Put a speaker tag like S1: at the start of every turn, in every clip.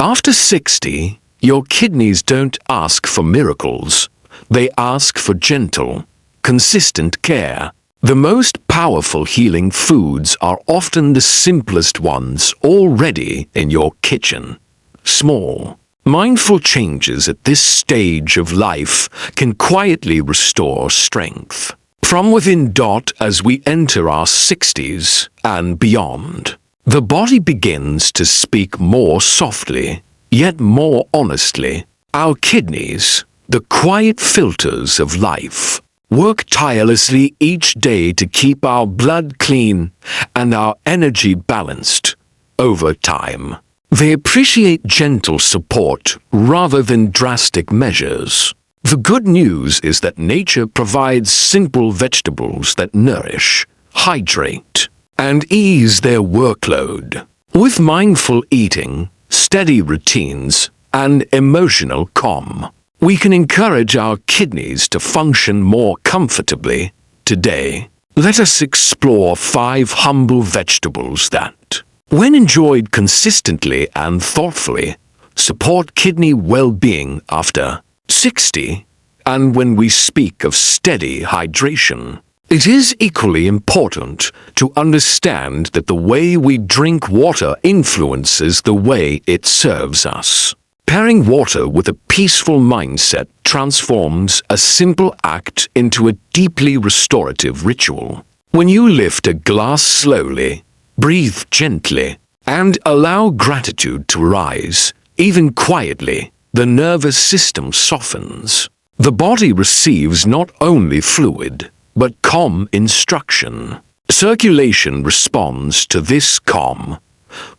S1: After 60, your kidneys don't ask for miracles. They ask for gentle, consistent care. The most powerful healing foods are often the simplest ones already in your kitchen. Small, mindful changes at this stage of life can quietly restore strength from within. As we enter our 60s and beyond, the body begins to speak more softly, yet more honestly. Our kidneys, the quiet filters of life, work tirelessly each day to keep our blood clean and our energy balanced. Over time, they appreciate gentle support rather than drastic measures. The good news is that nature provides simple vegetables that nourish, hydrate, and ease their workload. With mindful eating, steady routines, and emotional calm, we can encourage our kidneys to function more comfortably. Today, let us explore 5 humble vegetables that, when enjoyed consistently and thoughtfully, support kidney well-being after 60. And when we speak of steady hydration, it is equally important to understand that the way we drink water influences the way it serves us. Pairing water with a peaceful mindset transforms a simple act into a deeply restorative ritual. When you lift a glass slowly, breathe gently, and allow gratitude to rise, even quietly, the nervous system softens. The body receives not only fluid, but calm instruction. Circulation responds to this calm.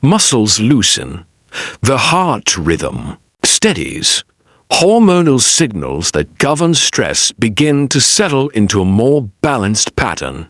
S1: Muscles loosen. The heart rhythm steadies. Hormonal signals that govern stress begin to settle into a more balanced pattern.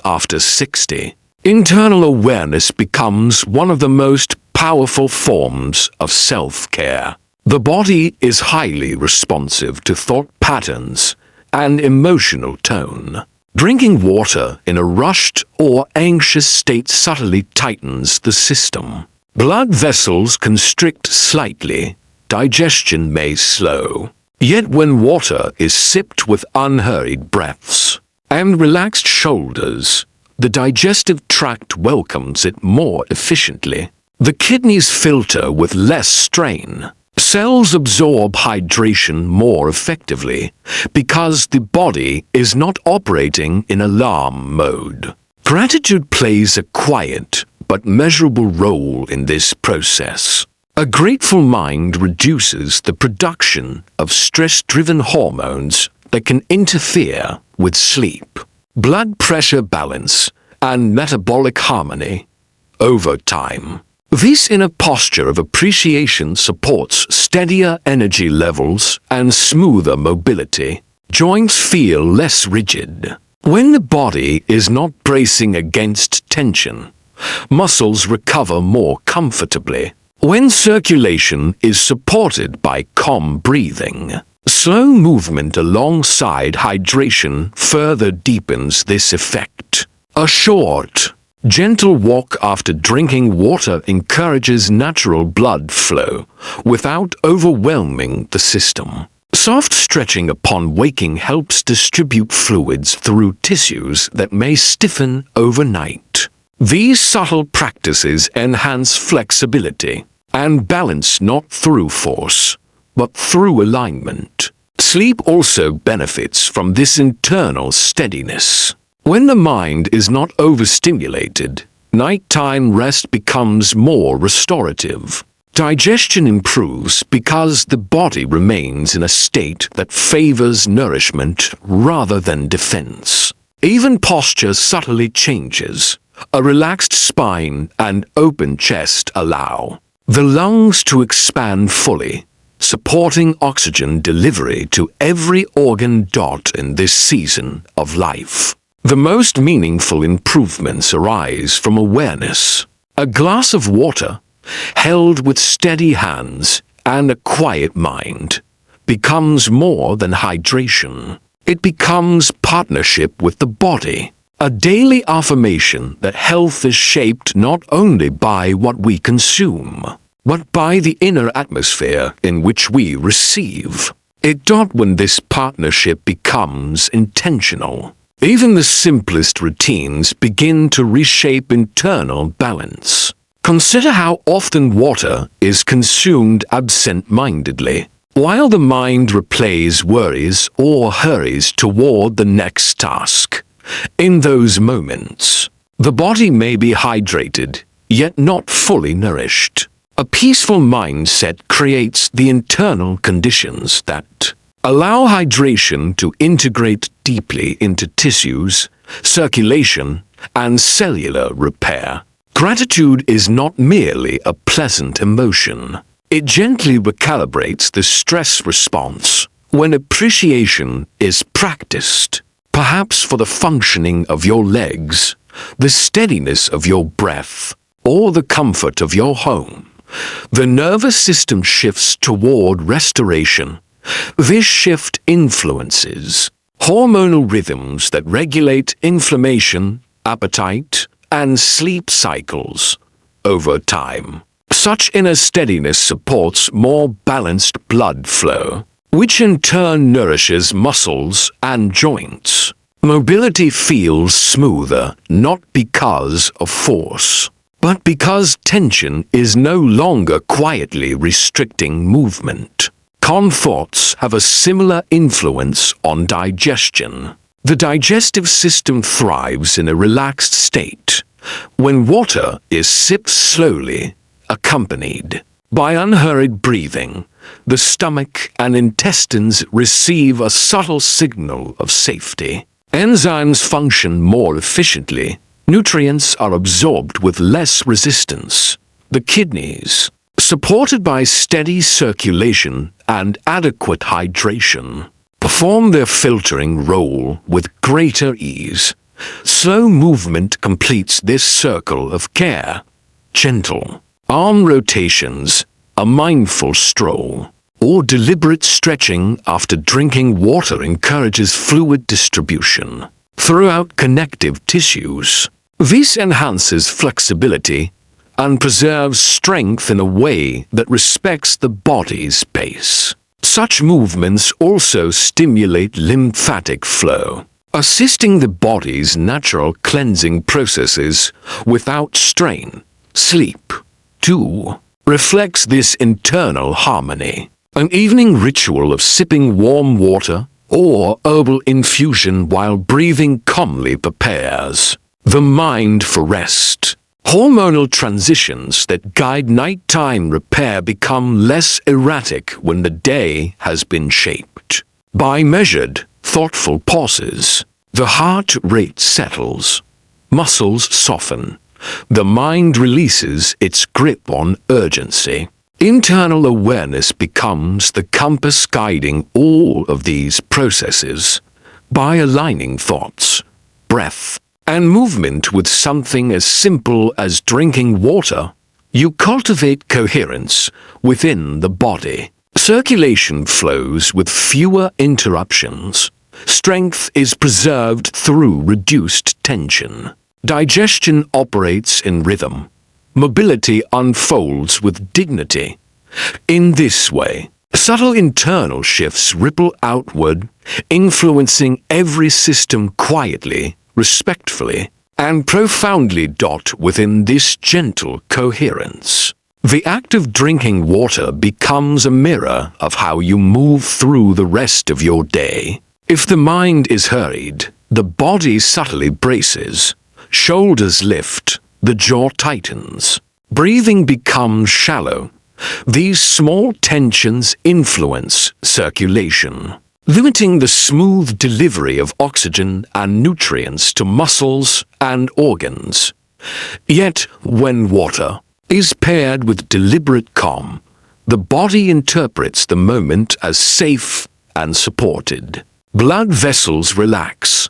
S1: After 60, internal awareness becomes one of the most powerful forms of self-care. The body is highly responsive to thought patterns and emotional tone. Drinking water in a rushed or anxious state subtly tightens the system. Blood vessels constrict slightly. Digestion may slow. Yet when water is sipped with unhurried breaths and relaxed shoulders, the digestive tract welcomes it more efficiently. The kidneys filter with less strain. Cells absorb hydration more effectively because the body is not operating in alarm mode. Gratitude plays a quiet but measurable role in this process. A grateful mind reduces the production of stress-driven hormones that can interfere with sleep, blood pressure balance, and metabolic harmony. Over time, this inner posture of appreciation supports steadier energy levels and smoother mobility. Joints feel less rigid. When the body is not bracing against tension, muscles recover more comfortably. When circulation is supported by calm breathing, slow movement alongside hydration further deepens this effect. A short, gentle walk after drinking water encourages natural blood flow without overwhelming the system. Soft stretching upon waking helps distribute fluids through tissues that may stiffen overnight. These subtle practices enhance flexibility and balance not through force, but through alignment. Sleep also benefits from this internal steadiness. When the mind is not overstimulated, nighttime rest becomes more restorative. Digestion improves because the body remains in a state that favors nourishment rather than defense. Even posture subtly changes. A relaxed spine and open chest allow the lungs to expand fully, supporting oxygen delivery to every organ. In this season of life, the most meaningful improvements arise from awareness. A glass of water, held with steady hands and a quiet mind, becomes more than hydration. It becomes partnership with the body. A daily affirmation that health is shaped not only by what we consume, but by the inner atmosphere in which we receive it. When this partnership becomes intentional, even the simplest routines begin to reshape internal balance. Consider how often water is consumed absent-mindedly, while the mind replays worries or hurries toward the next task. In those moments, the body may be hydrated, yet not fully nourished. A peaceful mindset creates the internal conditions that allow hydration to integrate deeply into tissues, circulation, and cellular repair. Gratitude is not merely a pleasant emotion. It gently recalibrates the stress response when appreciation is practiced, perhaps for the functioning of your legs, the steadiness of your breath, or the comfort of your home. The nervous system shifts toward restoration. This shift influences hormonal rhythms that regulate inflammation, appetite, and sleep cycles. Over time, such inner steadiness supports more balanced blood flow, which in turn nourishes muscles and joints. Mobility feels smoother not because of force, but because tension is no longer quietly restricting movement. Comforts have a similar influence on digestion. The digestive system thrives in a relaxed state when water is sipped slowly, accompanied by unhurried breathing. The stomach and intestines receive a subtle signal of safety. Enzymes function more efficiently. Nutrients are absorbed with less resistance. The kidneys, supported by steady circulation and adequate hydration, perform their filtering role with greater ease. Slow movement completes this circle of care. Gentle arm rotations, a mindful stroll, or deliberate stretching after drinking water encourages fluid distribution throughout connective tissues. This enhances flexibility and preserves strength in a way that respects the body's pace. Such movements also stimulate lymphatic flow, assisting the body's natural cleansing processes without strain. Sleep, too, reflects this internal harmony. An evening ritual of sipping warm water or herbal infusion while breathing calmly prepares the mind for rest. Hormonal transitions that guide nighttime repair become less erratic when the day has been shaped by measured, thoughtful pauses. The heart rate settles, muscles soften, the mind releases its grip on urgency. Internal awareness becomes the compass guiding all of these processes. By aligning thoughts, breath, and movement with something as simple as drinking water, you cultivate coherence within the body. Circulation flows with fewer interruptions. Strength is preserved through reduced tension. Digestion operates in rhythm. Mobility unfolds with dignity. In this way, subtle internal shifts ripple outward, influencing every system quietly, respectfully, and profoundly. Within this gentle coherence, the act of drinking water becomes a mirror of how you move through the rest of your day. If the mind is hurried, the body subtly braces. Shoulders lift, the jaw tightens. Breathing becomes shallow. These small tensions influence circulation, limiting the smooth delivery of oxygen and nutrients to muscles and organs. Yet, when water is paired with deliberate calm, the body interprets the moment as safe and supported. Blood vessels relax.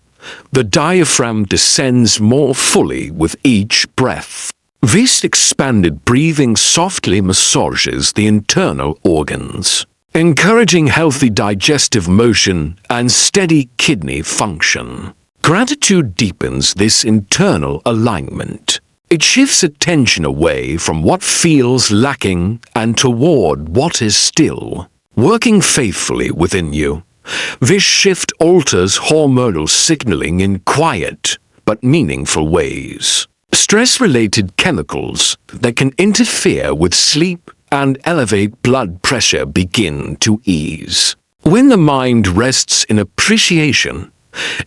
S1: The diaphragm descends more fully with each breath. This expanded breathing softly massages the internal organs, encouraging healthy digestive motion and steady kidney function. Gratitude deepens this internal alignment. It shifts attention away from what feels lacking and toward what is still working faithfully within you. This shift alters hormonal signaling in quiet but meaningful ways. Stress-related chemicals that can interfere with sleep and elevate blood pressure begin to ease. When the mind rests in appreciation,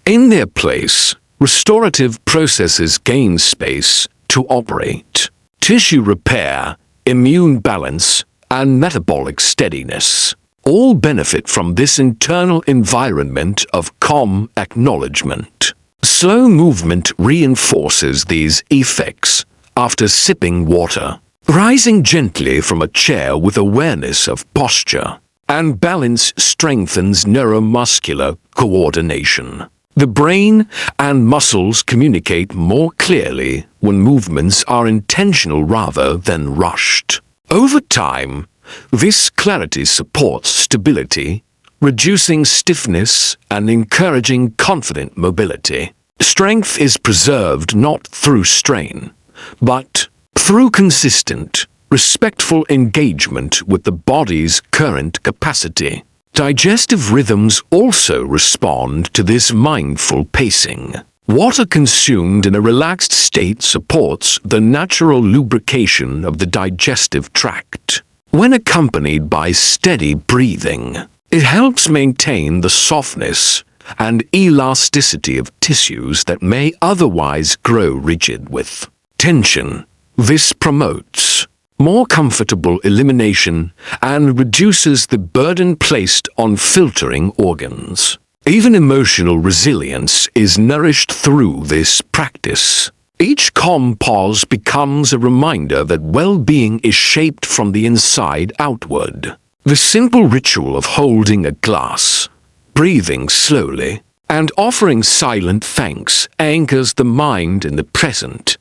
S1: in their place, restorative processes gain space to operate. Tissue repair, immune balance, and metabolic steadiness all benefit from this internal environment of calm acknowledgement. Slow movement reinforces these effects after sipping water. Rising gently from a chair with awareness of posture and balance strengthens neuromuscular coordination. The brain and muscles communicate more clearly when movements are intentional rather than rushed. Over time, this clarity supports stability, reducing stiffness and encouraging confident mobility. Strength is preserved not through strain, but through consistent, respectful engagement with the body's current capacity. Digestive rhythms also respond to this mindful pacing. Water consumed in a relaxed state supports the natural lubrication of the digestive tract. When accompanied by steady breathing, it helps maintain the softness and elasticity of tissues that may otherwise grow rigid with tension. This promotes more comfortable elimination and reduces the burden placed on filtering organs. Even emotional resilience is nourished through this practice. Each calm pause becomes a reminder that well-being is shaped from the inside outward. The simple ritual of holding a glass, breathing slowly, and offering silent thanks anchors the mind in the present.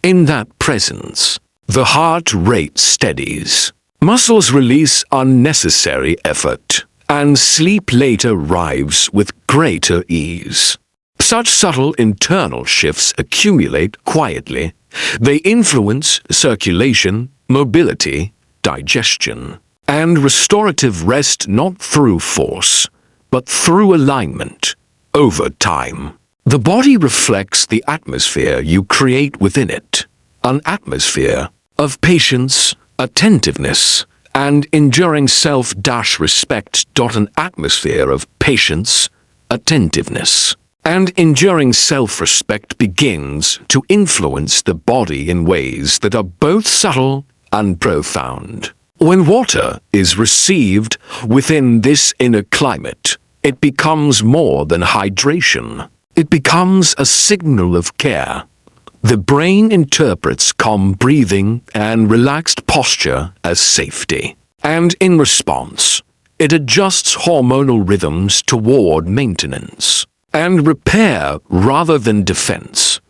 S1: In that presence, the heart rate steadies, muscles release unnecessary effort, and sleep later arrives with greater ease. Such subtle internal shifts accumulate quietly. They influence circulation, mobility, digestion, and restorative rest not through force, but through alignment. Over time, the body reflects the atmosphere you create within it, an atmosphere of patience, attentiveness, and enduring self-respect. An atmosphere of patience, attentiveness, and enduring self-respect begins to influence the body in ways that are both subtle and profound. When water is received within this inner climate, it becomes more than hydration. It becomes a signal of care. The brain interprets calm breathing and relaxed posture as safety, and in response, it adjusts hormonal rhythms toward maintenance and repair rather than defense.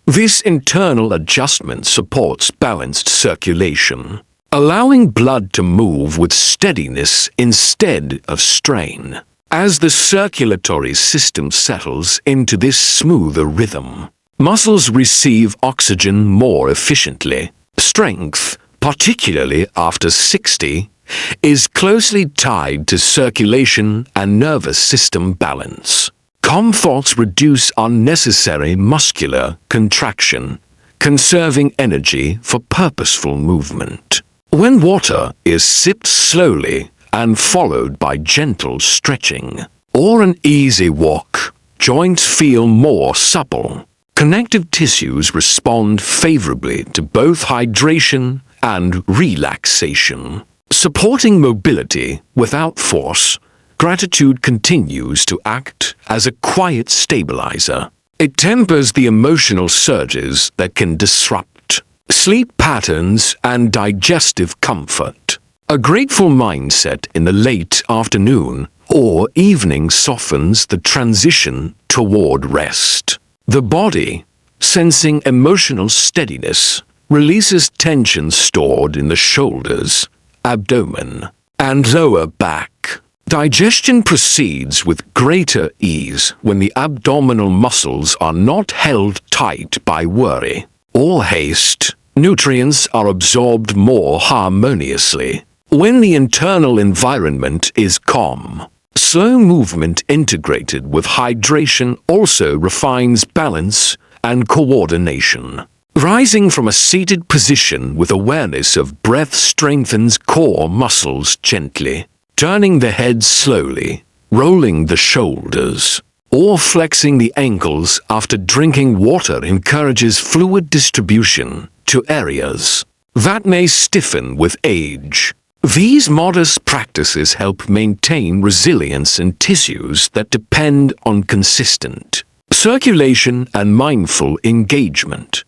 S1: This internal adjustment supports balanced circulation, allowing blood to move with steadiness instead of strain. As the circulatory system settles into this smoother rhythm, muscles receive oxygen more efficiently. Strength, particularly after 60, is closely tied to circulation and nervous system balance. Calm thoughts reduce unnecessary muscular contraction, conserving energy for purposeful movement. When water is sipped slowly and followed by gentle stretching or an easy walk, joints feel more supple. Connective tissues respond favorably to both hydration and relaxation. Supporting mobility without force, gratitude continues to act as a quiet stabilizer. It tempers the emotional surges that can disrupt sleep patterns and digestive comfort. A grateful mindset in the late afternoon or evening softens the transition toward rest. The body, sensing emotional steadiness, releases tension stored in the shoulders, abdomen, and lower back. Digestion proceeds with greater ease when the abdominal muscles are not held tight by worry. or haste, nutrients are absorbed more harmoniously. When the internal environment is calm, slow movement integrated with hydration also refines balance and coordination. Rising from a seated position with awareness of breath strengthens core muscles gently. Turning the head slowly, rolling the shoulders, or flexing the ankles after drinking water encourages fluid distribution to areas that may stiffen with age. These modest practices help maintain resilience in tissues that depend on consistent circulation and mindful engagement.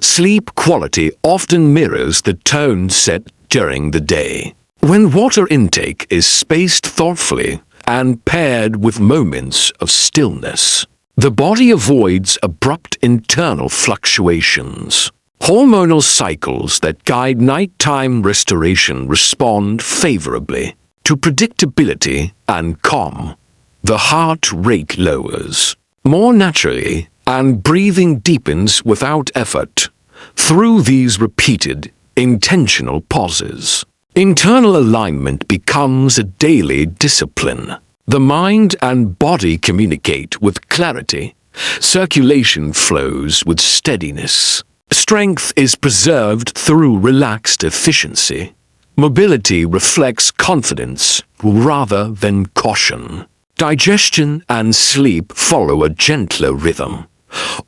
S1: Sleep quality often mirrors the tone set during the day. When water intake is spaced thoughtfully and paired with moments of stillness, the body avoids abrupt internal fluctuations. Hormonal cycles that guide nighttime restoration respond favorably to predictability and calm. The heart rate lowers more naturally and breathing deepens without effort through these repeated, intentional pauses. Internal alignment becomes a daily discipline. The mind and body communicate with clarity. Circulation flows with steadiness. Strength is preserved through relaxed efficiency. Mobility reflects confidence rather than caution. Digestion and sleep follow a gentler rhythm.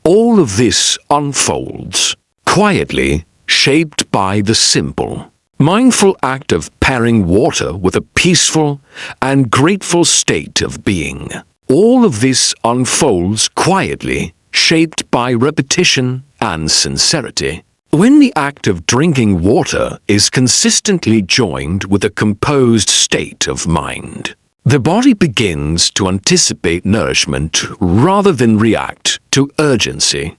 S1: All of this unfolds quietly, shaped by the simple, mindful act of pairing water with a peaceful and grateful state of being. All of this unfolds quietly, shaped by repetition and sincerity. When the act of drinking water is consistently joined with a composed state of mind, the body begins to anticipate nourishment rather than react to urgency.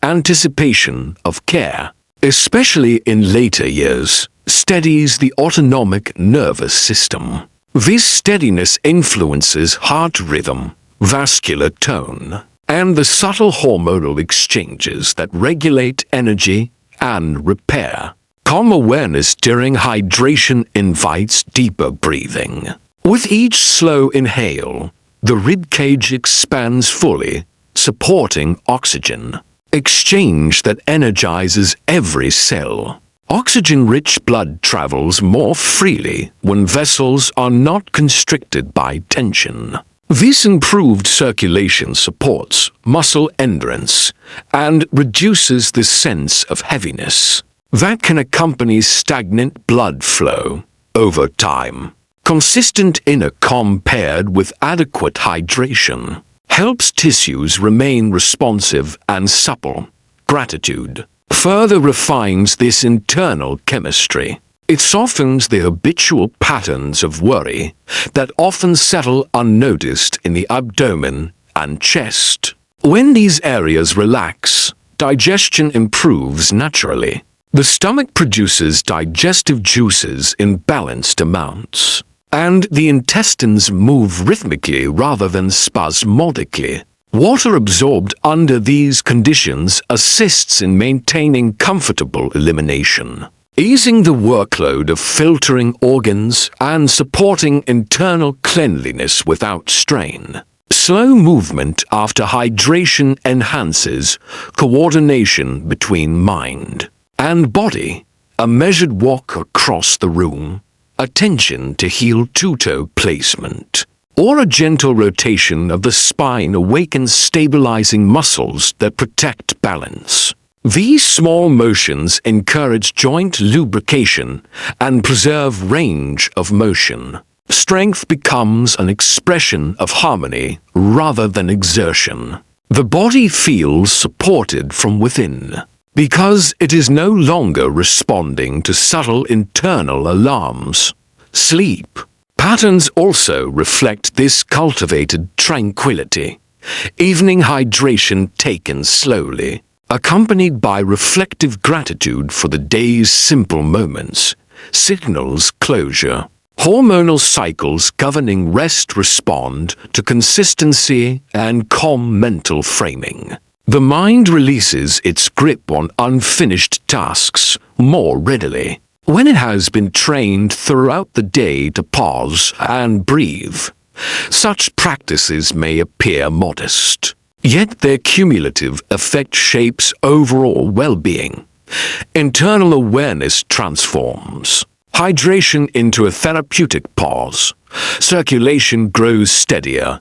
S1: Anticipation of care, especially in later years, steadies the autonomic nervous system. This steadiness influences heart rhythm, vascular tone, and the subtle hormonal exchanges that regulate energy and repair. Calm awareness during hydration invites deeper breathing. With each slow inhale, the ribcage expands fully, supporting oxygen exchange that energizes every cell. Oxygen-rich blood travels more freely when vessels are not constricted by tension. This improved circulation supports muscle endurance and reduces the sense of heaviness that can accompany stagnant blood flow over time. Consistent inner calm paired with adequate hydration helps tissues remain responsive and supple. Gratitude further refines this internal chemistry. It softens the habitual patterns of worry that often settle unnoticed in the abdomen and chest. When these areas relax, digestion improves naturally. The stomach produces digestive juices in balanced amounts, and the intestines move rhythmically rather than spasmodically. Water absorbed under these conditions assists in maintaining comfortable elimination, easing the workload of filtering organs and supporting internal cleanliness without strain. Slow movement after hydration enhances coordination between mind and body. A measured walk across the room, attention to heel-to-toe placement, or a gentle rotation of the spine awakens stabilizing muscles that protect balance. These small motions encourage joint lubrication and preserve range of motion. Strength becomes an expression of harmony rather than exertion. The body feels supported from within, because it is no longer responding to subtle internal alarms. Sleep patterns also reflect this cultivated tranquility. Evening hydration taken slowly, accompanied by reflective gratitude for the day's simple moments, signals closure. Hormonal cycles governing rest respond to consistency and calm mental framing. The mind releases its grip on unfinished tasks more readily when it has been trained throughout the day to pause and breathe. Such practices may appear modest, yet their cumulative effect shapes overall well-being. Internal awareness transforms hydration into a therapeutic pause. Circulation grows steadier.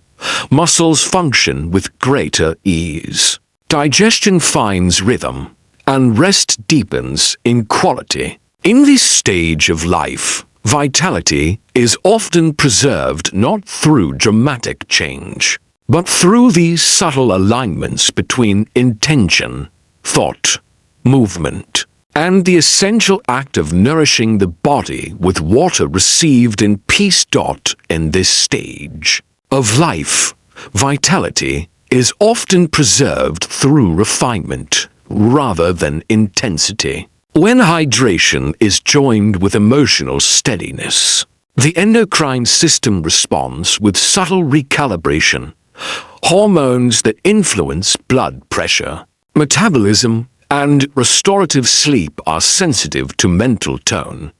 S1: Muscles function with greater ease. Digestion finds rhythm, and rest deepens in quality. In this stage of life, vitality is often preserved not through dramatic change, but through these subtle alignments between intention, thought, movement, and the essential act of nourishing the body with water received in peace. In this stage of life, vitality is often preserved through refinement rather than intensity. When hydration is joined with emotional steadiness, the endocrine system responds with subtle recalibration. Hormones that influence blood pressure, metabolism, and restorative sleep are sensitive to mental tone.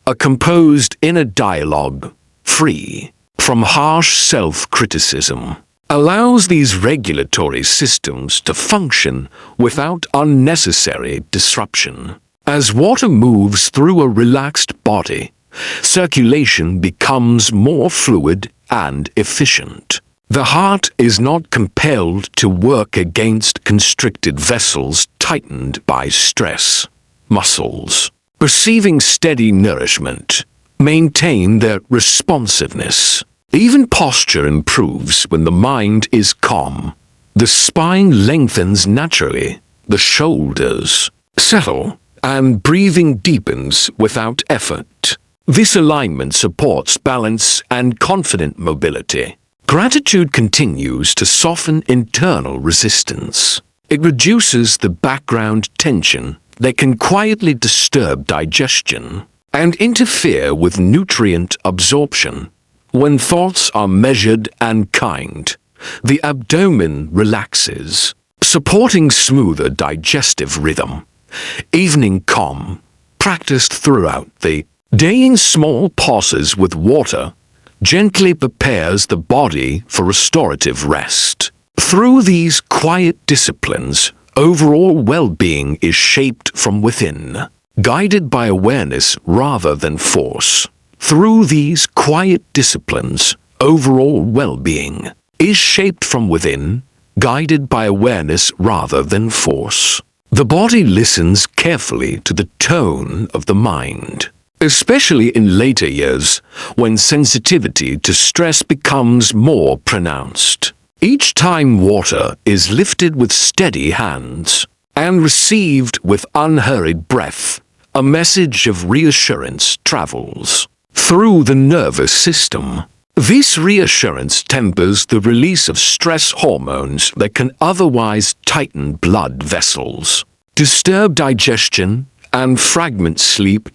S1: A composed inner dialogue, free from harsh self-criticism, allows these regulatory systems to function without unnecessary disruption. As water moves through a relaxed body, circulation becomes more fluid and efficient. The heart is not compelled to work against constricted vessels tightened by stress. Muscles, receiving steady nourishment, maintain their responsiveness. Even posture improves when the mind is calm. The spine lengthens naturally, the shoulders settle, and breathing deepens without effort. This alignment supports balance and confident mobility. Gratitude continues to soften internal resistance. It reduces the background tension that can quietly disturb digestion and interfere with nutrient absorption. When thoughts are measured and kind, the abdomen relaxes, supporting smoother digestive rhythm. Evening calm, practiced throughout the day in small pauses with water, gently prepares the body for restorative rest. Through these quiet disciplines, overall well-being is shaped from within, guided by awareness rather than force. Through these quiet disciplines, overall well-being is shaped from within, guided by awareness rather than force. The body listens carefully to the tone of the mind, especially in later years when sensitivity to stress becomes more pronounced. Each time water is lifted with steady hands and received with unhurried breath, a message of reassurance travels through the nervous system. This reassurance tempers the release of stress hormones that can otherwise tighten blood vessels, disturb digestion, and fragment sleep.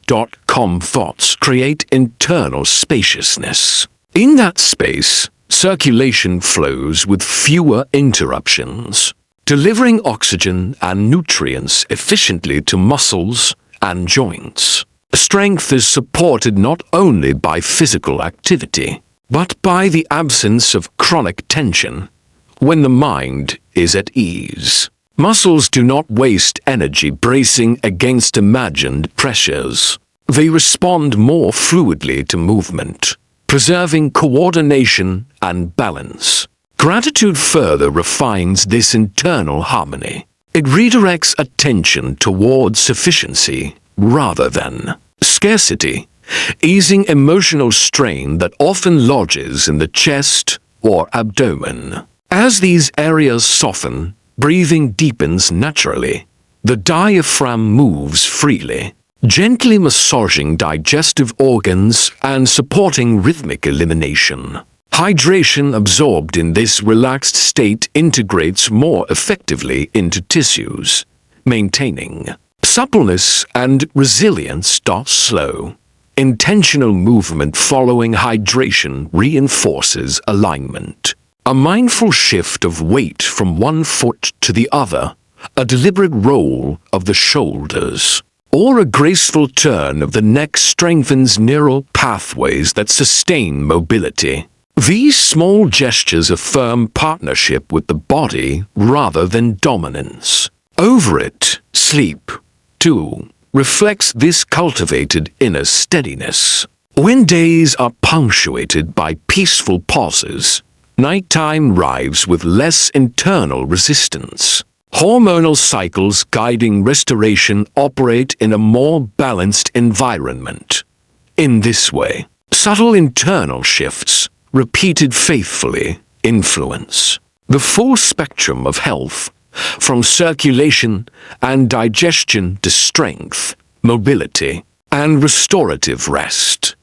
S1: Thoughts create internal spaciousness. In that space, circulation flows with fewer interruptions, delivering oxygen and nutrients efficiently to muscles and joints. Strength is supported not only by physical activity, but by the absence of chronic tension. When the mind is at ease, muscles do not waste energy bracing against imagined pressures. They respond more fluidly to movement, preserving coordination and balance. Gratitude further refines this internal harmony. It redirects attention towards sufficiency rather than scarcity, easing emotional strain that often lodges in the chest or abdomen. As these areas soften, breathing deepens naturally. The diaphragm moves freely, gently massaging digestive organs and supporting rhythmic elimination. Hydration absorbed in this relaxed state integrates more effectively into tissues, maintaining suppleness and resilience. Slow, intentional movement following hydration reinforces alignment. A mindful shift of weight from one foot to the other, a deliberate roll of the shoulders, or a graceful turn of the neck strengthens neural pathways that sustain mobility. These small gestures affirm partnership with the body rather than dominance over it. Sleep, too, reflects this cultivated inner steadiness. When days are punctuated by peaceful pauses, nighttime arrives with less internal resistance. Hormonal cycles guiding restoration operate in a more balanced environment. In this way, subtle internal shifts, repeated faithfully, influence the full spectrum of health, from circulation and digestion to strength, mobility, and restorative rest.